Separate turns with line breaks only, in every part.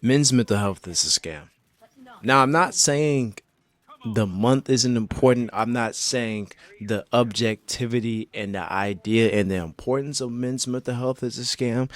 Men's mental health is a scam. Now, I'm not saying the month isn't important. I'm not saying the objectivity and the idea and the importance of men's mental health is a scam.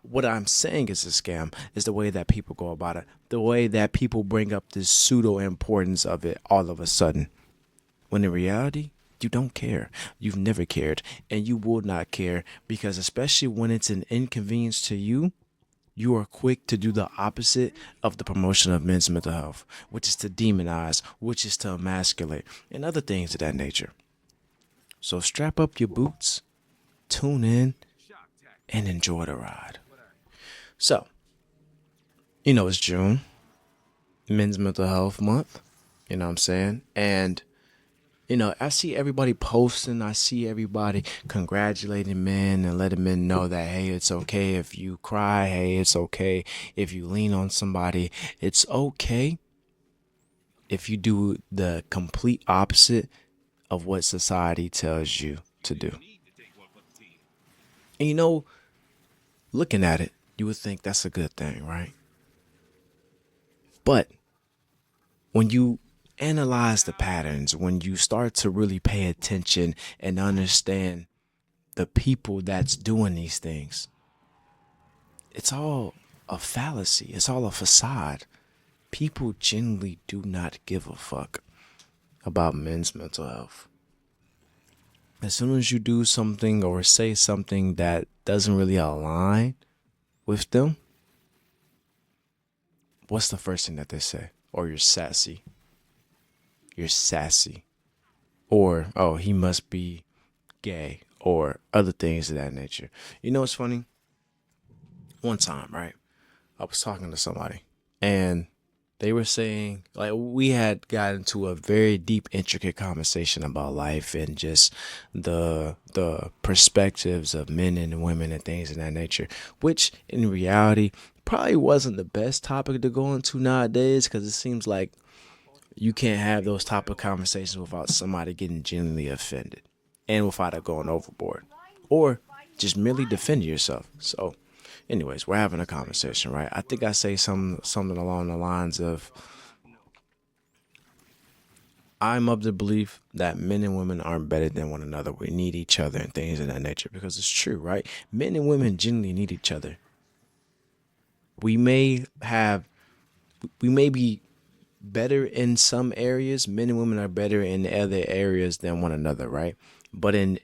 What I'm saying is a scam is the way that people go about it, the way that people bring up this pseudo importance of it all of a sudden. When in reality, you don't care. You've never cared, and you will not care because, especially when it's an inconvenience to you, you are quick to do the opposite of the promotion of men's mental health, which is to demonize, which is to emasculate, and other things of that nature. So strap up your boots, tune in, and enjoy the ride. So, it's June, Men's Mental Health Month. You know what I'm saying? And I see everybody posting. I see everybody congratulating men and letting men know that, hey, it's okay if you cry. Hey, it's okay if you lean on somebody. It's okay if you do the complete opposite of what society tells you to do. And looking at it, you would think that's a good thing, right? But when you analyze the patterns, when you start to really pay attention and understand the people that's doing these things, it's all a fallacy. It's all a facade. People genuinely do not give a fuck about men's mental health. As soon as you do something or say something that doesn't really align with them, what's the first thing that they say? Or you're sassy. You're sassy. Or, oh, he must be gay. Or other things of that nature. You know what's funny? One time, right? I was talking to somebody and they were saying, like, we had got into a very deep, intricate conversation about life and just the perspectives of men and women and things of that nature, which in reality probably wasn't the best topic to go into nowadays because it seems like you can't have those type of conversations without somebody getting genuinely offended and without it going overboard or just merely defend yourself. So anyways, we're having a conversation, right? I think I say something along the lines of, I'm of the belief that men and women aren't better than one another. We need each other and things of that nature because it's true, right? Men and women genuinely need each other. We may have, we may be better in some areas. Men and women are better in other areas than one another, right? But in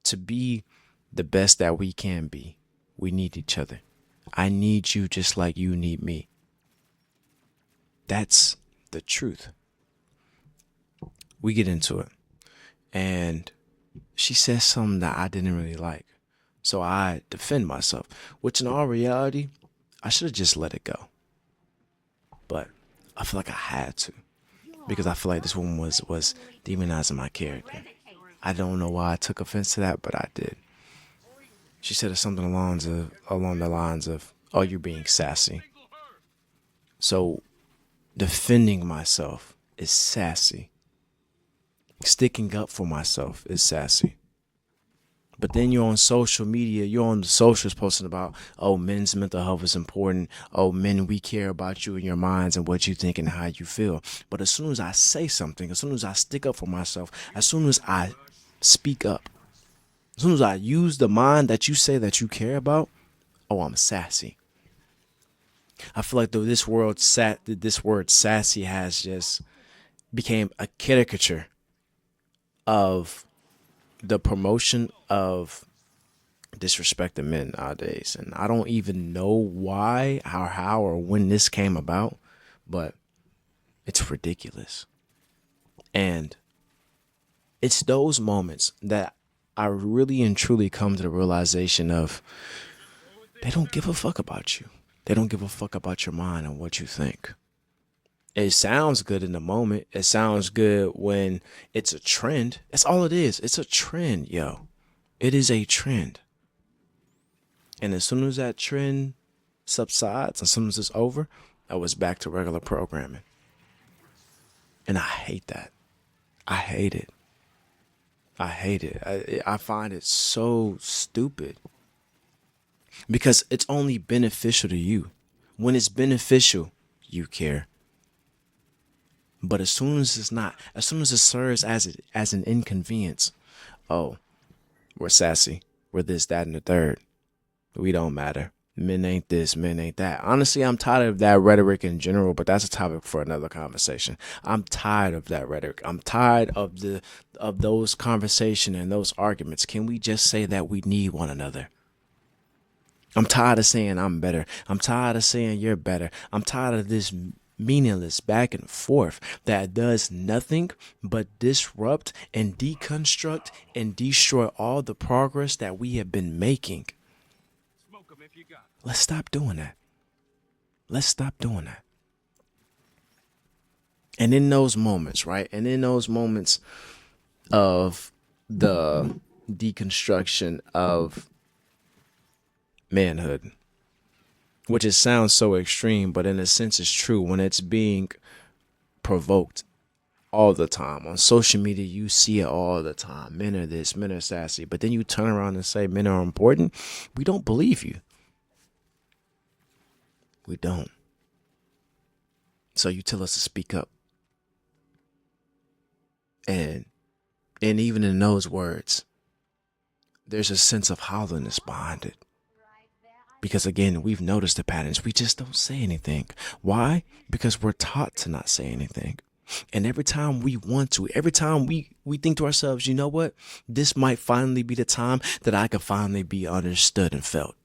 to be the best that we can be, we need each other. I need you just like you need me. That's the truth. We get into it. And she says something that I didn't really like. So I defend myself, which in all reality, I should have just let it go. But I feel like I had to because I feel like this woman was demonizing my character. I don't know why I took offense to that, but I did. She said something along the lines of, "Oh, you're being sassy." So defending myself is sassy. Sticking up for myself is sassy. But then you're on social media, you're on the socials posting about, oh, men's mental health is important. Oh, men, we care about you and your minds and what you think and how you feel. But as soon as I say something, as soon as I stick up for myself, as soon as I speak up, as soon as I use the mind that you say that you care about, oh, I'm sassy. I feel like though this word sassy has just became a caricature of the promotion of disrespecting men nowadays. And I don't even know why, how, or when this came about, but it's ridiculous. And it's those moments that I really and truly come to the realization of they don't give a fuck about you. They don't give a fuck about your mind and what you think. It sounds good in the moment. It sounds good when it's a trend. That's all it is. It's a trend, yo. It is a trend. And as soon as that trend subsides, as soon as it's over, I was back to regular programming. And I hate that. I hate it. I hate it. I find it so stupid because it's only beneficial to you. When it's beneficial, you care. But as soon as it's not, as soon as it serves as an inconvenience, oh, we're sassy. We're this, that, and the third. We don't matter. Men ain't this, men ain't that. Honestly, I'm tired of that rhetoric in general, but that's a topic for another conversation. I'm tired of that rhetoric. I'm tired of those conversation and those arguments. Can we just say that we need one another? I'm tired of saying I'm better. I'm tired of saying you're better. I'm tired of this meaningless back and forth that does nothing but disrupt and deconstruct and destroy all the progress that we have been making. Let's stop doing that. Let's stop doing that. And in those moments, right? And in those moments of the deconstruction of manhood, which it sounds so extreme, but in a sense it's true when it's being provoked all the time. On social media, you see it all the time. Men are this, men are sassy. But then you turn around and say men are important. We don't believe you. We don't. So you tell us to speak up. And even in those words, there's a sense of hollowness behind it. Because again, we've noticed the patterns. We just don't say anything. Why? Because we're taught to not say anything. And every time we want to, every time we think to ourselves, you know what? This might finally be the time that I could finally be understood and felt.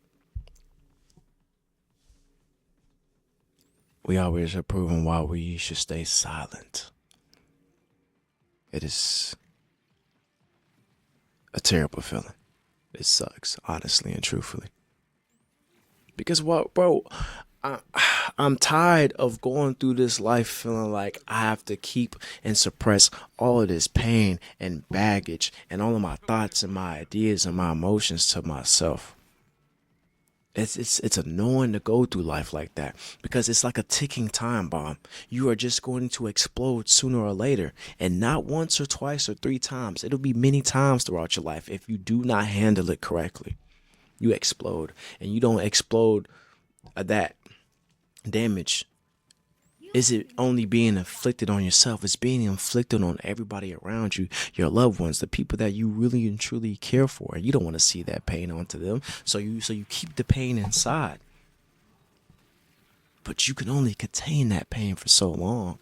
We always are proving why we should stay silent. It is a terrible feeling. It sucks, honestly and truthfully. Because what, bro, I'm tired of going through this life feeling like I have to keep and suppress all of this pain and baggage and all of my thoughts and my ideas and my emotions to myself. It's annoying to go through life like that because it's like a ticking time bomb. You are just going to explode sooner or later, and not once or twice or three times. It'll be many times throughout your life if you do not handle it correctly. You explode, and you don't explode that damage. Is it only being inflicted on yourself? It's being inflicted on everybody around you, your loved ones, the people that you really and truly care for. You don't want to see that pain onto them. So you keep the pain inside. But you can only contain that pain for so long.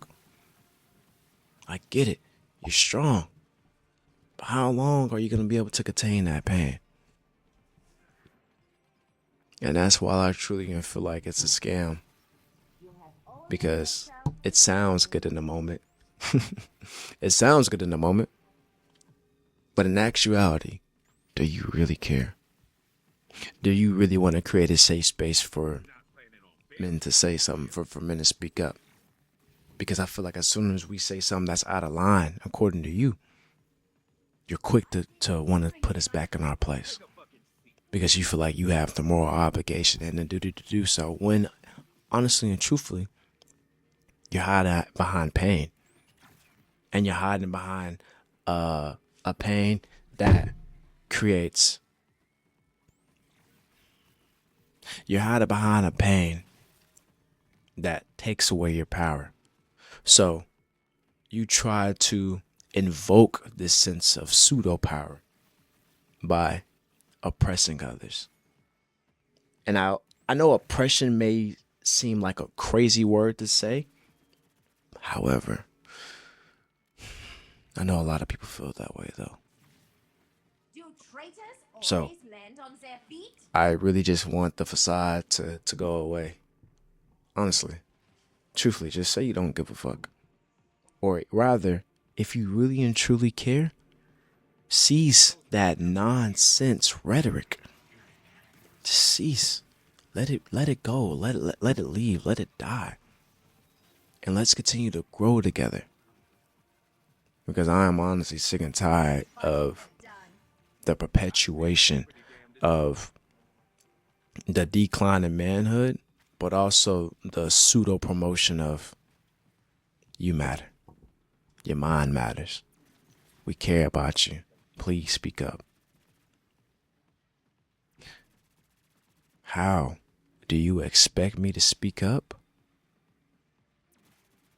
I get it. You're strong. But how long are you going to be able to contain that pain? And that's why I truly feel like it's a scam. Because it sounds good in the moment. It sounds good in the moment. But in actuality, do you really care? Do you really want to create a safe space for men to say something, for men to speak up? Because I feel like as soon as we say something that's out of line, according to you, you're quick to want to put us back in our place. Because you feel like you have the moral obligation and the duty to do so. When, honestly and truthfully, you're hiding behind pain. And you're hiding behind a pain that creates. You're hiding behind a pain that takes away your power. So you try to invoke this sense of pseudo power by oppressing others. And I know oppression may seem like a crazy word to say. However, I know a lot of people feel that way though. So I really just want the facade to go away. Honestly, truthfully, just say you don't give a fuck. Or rather, if you really and truly care, cease that nonsense rhetoric. Just cease. Let it go. Let it leave. Let it die. And let's continue to grow together. Because I am honestly sick and tired of the perpetuation of the decline in manhood, but also the pseudo promotion of you matter. Your mind matters. We care about you. Please speak up. How do you expect me to speak up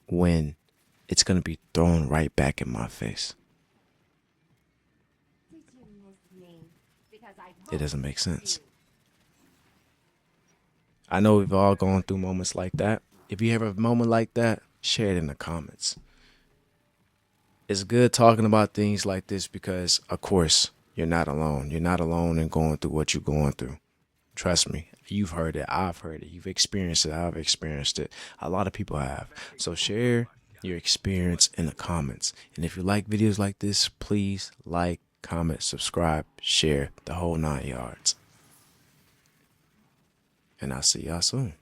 when it's going to be thrown right back in my face? It doesn't make sense. I know we've all gone through moments like that. If you have a moment like that, share it in the comments. It's good talking about things like this because, of course, you're not alone. You're not alone in going through what you're going through. Trust me, you've heard it. I've heard it. You've experienced it. I've experienced it. A lot of people have. So share your experience in the comments. And if you like videos like this, please like, comment, subscribe, share the whole 9 yards. And I'll see y'all soon.